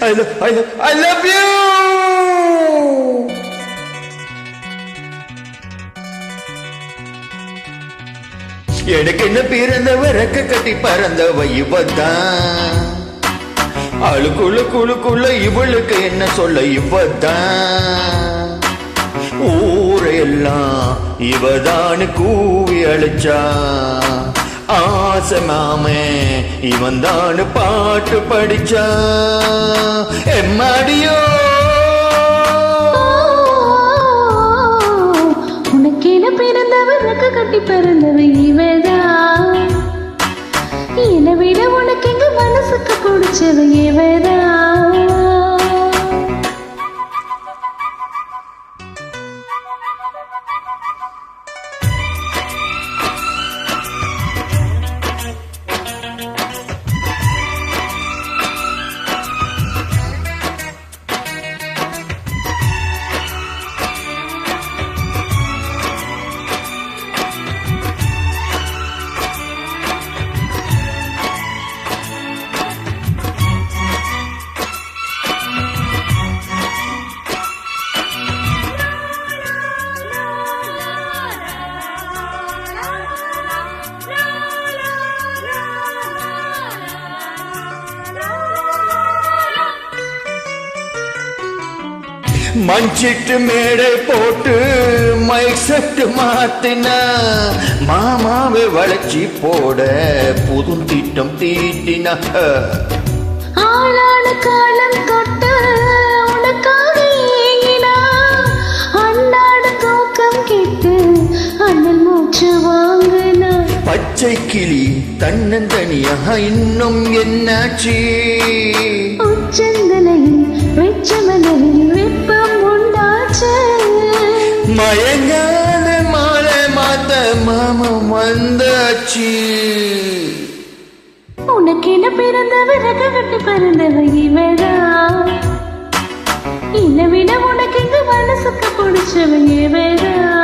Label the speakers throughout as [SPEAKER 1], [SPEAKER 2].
[SPEAKER 1] I love you. எனக்கு என்ன பிறந்தவ ரெக்க கட்டி பறந்தவ இவதான். அழுக்குள்ள இவளுக்கு என்ன சொல்ல இவதான். ஊரையெல்லாம் இவதான் கூவி அழிச்சா. ஆசை மாமே இவன் தான் பாட்டு படிச்சா. எம்மாடியோ
[SPEAKER 2] உனக்கென பிறந்தவர் ரெக்க கட்டி பிறந்தவ இவதான். என்னை விட உனக்கு எங்க மனசுக்கு பிடிச்சவ இவதான்.
[SPEAKER 1] மஞ்சிட்டு மேடை போட்டு மைக் செட் மாத்தின. மாமாவை வளைச்சி போட புது திட்டம் தீட்டின.
[SPEAKER 2] ஆளான காலம் தொட்டு உனக்காக ஏங்கினா. அன்னாட தூக்கம் கேட்டு அண்ணல் மூச்சு வாங்கினா.
[SPEAKER 1] பச்சை கிளி தன்னந்தனியா இன்னும் என்னாச்சு.
[SPEAKER 2] உச்சந்தலையில் வெச்ச மலரில் வெப்பம் உண்டாச்சு.
[SPEAKER 1] மயங்காத மாலை மாத்த மாமம் வந்தாச்சு.
[SPEAKER 2] உனக்கென பிறந்தவ ரெக்க கட்டி பறந்தவ இவதான். என்னை விட உனக்கு எங்க மனசுக்கு பிடிச்சவ இவதான்.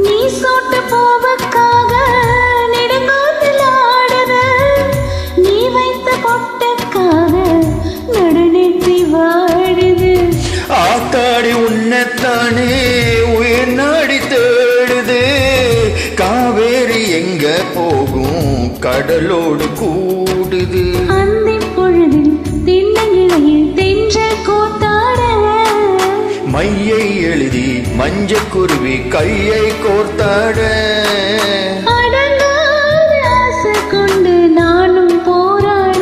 [SPEAKER 2] நீ சோட்டு போவக்காக நெடுங்கோட்டில் ஆடுற. நீ வைத்த பொட்டுக்காக நடுநெற்றி வாழுது.
[SPEAKER 1] ஆத்தாடி உன்னத்தானே உயிர் நாடி தேடுது. காவேரி எங்க போகும் கடலோடு கூடுது.
[SPEAKER 2] அந்த பொழுதில் திண்ணங்கிளையில் தென்றல் கூத்தாட.
[SPEAKER 1] மையை எழுதி மஞ்சக்குருவி கையை கோர்த்தாட.
[SPEAKER 2] அடங்காத ஆசை கொண்டு நானும் போராட.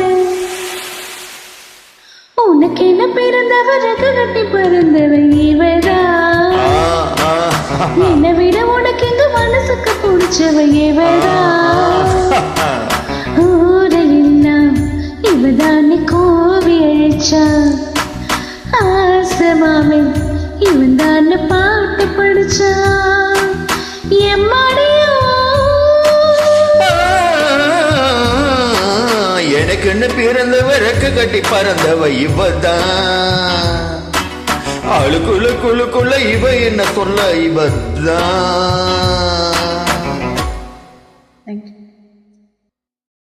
[SPEAKER 2] உனக்கென பிறந்தவ ரெக்க கட்டி பறந்தவ இவதான். என்னை விட உனக்கு எங்க மனசுக்கு பிடிச்சவ இவதான். ஊரையெல்லாம் இவதானே கோவி அழைச்சா. ஆசை மாமன் இவன் தானே பாட்டு படிச்சா. எம்மாடியோ
[SPEAKER 1] எனக்கு என்ன பிறந்தவ ரெக்க கட்டி பறந்தவ இவதான். அழுக்குள்ள இவ என்ன சொல்ல இவதான்.